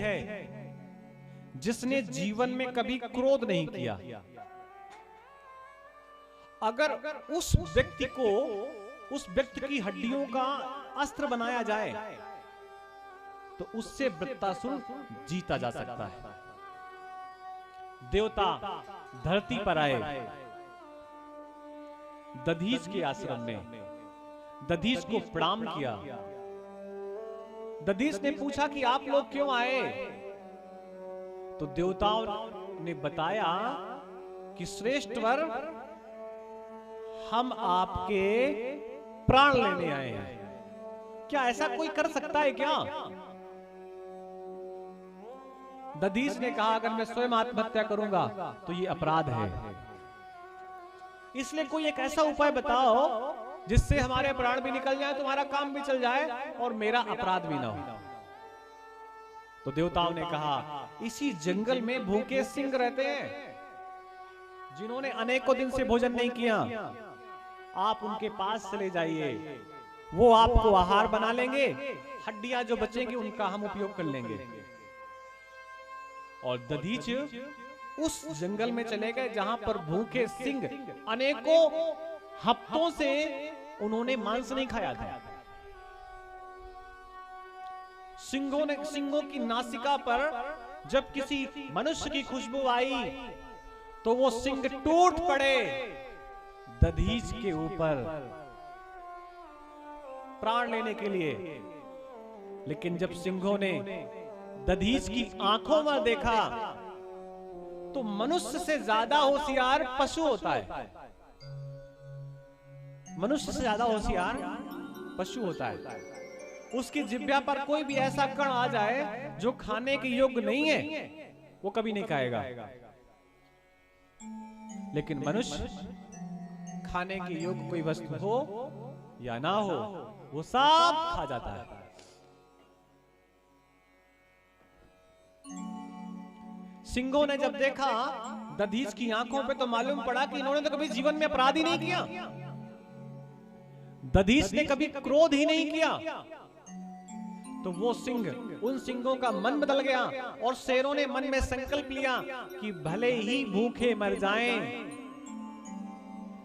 है जिसने जीवन में कभी क्रोध नहीं किया, अगर उस व्यक्ति की हड्डियों का अस्त्र बनाया जाए तो उससे वृत्तासुर जीता जा सकता है। देवता धरती पर आए दधीच के आश्रम में, दधीच को प्रणाम किया। दधीच ने पूछा कि आप लोग क्यों आए? तो देवताओं ने बताया कि श्रेष्ठवर, हम आपके प्राण लेने आए हैं। क्या ऐसा कोई कर सकता है क्या? दधीच ने कहा, अगर मैं स्वयं आत्महत्या करूंगा तो ये अपराध है, इसलिए कोई एक ऐसा उपाय बताओ जिससे हमारे प्राण भी निकल जाए, तुम्हारा काम भी चल जाए और मेरा अपराध भी ना हो। तो देवताओं ने कहा, इसी जंगल में भूखे सिंह रहते हैं जिन्होंने अनेकों दिन से भोजन नहीं किया। आप उनके पास चले जाइए, वो आपको आहार बना लेंगे, हड्डियां जो बचेंगी उनका हम उपयोग कर लेंगे। और दधीच उस जंगल में चले गए जहां पर भूखे सिंह अनेकों हफ्तों से उन्होंने मांस नहीं खाया था। सिंहों की नासिका पर जब किसी मनुष्य की खुशबू आई तो वो सिंह टूट पड़े दधीच के ऊपर प्राण लेने के लिए। लेकिन जब सिंहों ने दधीच की आंखों में देखा तो मनुष्य से ज्यादा होशियार पशु होता है, मनुष्य से ज्यादा होशियार पशु होता है। उसकी जिह्वा पर कोई भी ऐसा कण आ जाए जो खाने के योग्य नहीं है, वो कभी नहीं खाएगा। लेकिन मनुष्य खाने के योग्य कोई वस्तु हो या ना हो, वो सब खा जाता है। सिंहों ने जब देखा दधीच की आंखों पे तो मालूम पड़ा कि इन्होंने तो कभी जीवन में अपराध ही नहीं किया, दधीच ने कभी क्रोध ही नहीं किया। तो वो सिंह, उन सिंहों का मन बदल गया और शेरों ने मन में संकल्प लिया कि भले ही भूखे मर जाएं,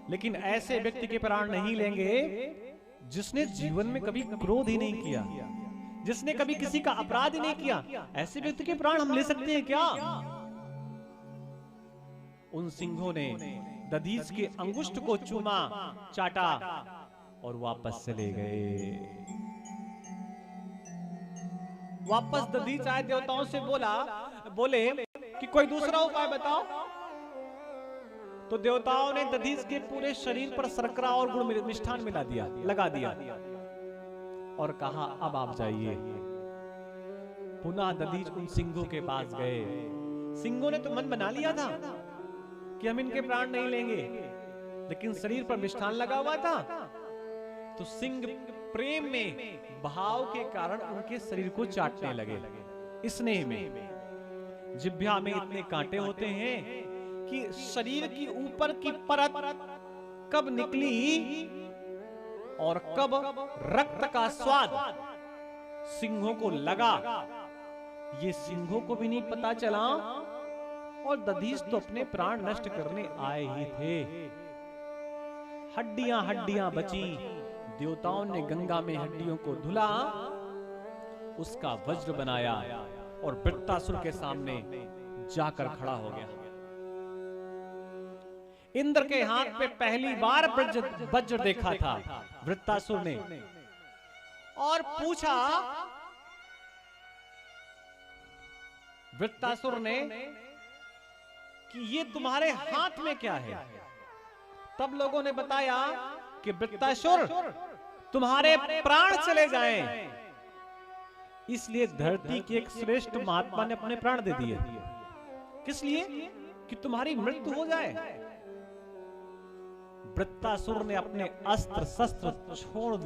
लेकिन ऐसे व्यक्ति के प्राण नहीं लेंगे जिसने जीवन में कभी क्रोध ही नहीं किया, जिसने कभी किसी का अपराध ही नहीं किया। ऐसे व्यक्ति के प्राण हम ले सकते हैं क्या? उन सिंहों ने दधीच के अंगुष्ठ को चूमा, चाटा और वापस चले गए। वापस दधीच आए, देवताओं से बोले कि कोई दूसरा उपाय बताओ। तो देवताओं ने दधीच के पूरे शरीर पर शर्करा और गुड़ मिष्ठान लगा दिया और कहा, अब आप जाइए। पुनः दधीच उन सिंहों के पास गए। सिंहों ने तो मन बना लिया था कि हम इनके प्राण नहीं लेंगे, लेकिन शरीर पर मिष्ठान लगा हुआ था। तो सिंह प्रेम में, भाव के कारण उनके शरीर को चाटने लगे। स्नेह में जिह्वा में इतने कांटे होते हैं कि शरीर की ऊपर की परत कब निकली और कब रक्त का स्वाद सिंहों को लगा, ये सिंहों को भी नहीं पता चला। और दधीच तो अपने प्राण नष्ट करने आए ही थे। हड्डियां बची। देवताओं ने गंगा में हड्डियों को धुला, उसका वज्र बनाया और वृत्तासुर के सामने जाकर खड़ा हो गया। इंद्र के हाथ पे पहली बार वज्र देखा था वृत्तासुर ने और पूछा, वृत्तासुर ने कि ये तुम्हारे हाथ में क्या है? तब लोगों ने बताया कि वृत्तासुर, तुम्हारे प्राण चले जाएं, इसलिए धरती के एक श्रेष्ठ महात्मा ने अपने प्राण दे दिए। किस लिए? कि तुम्हारी मृत्यु हो जाए। वृत्तासुर ने अपने अस्त्र शस्त्र छोड़ दिए।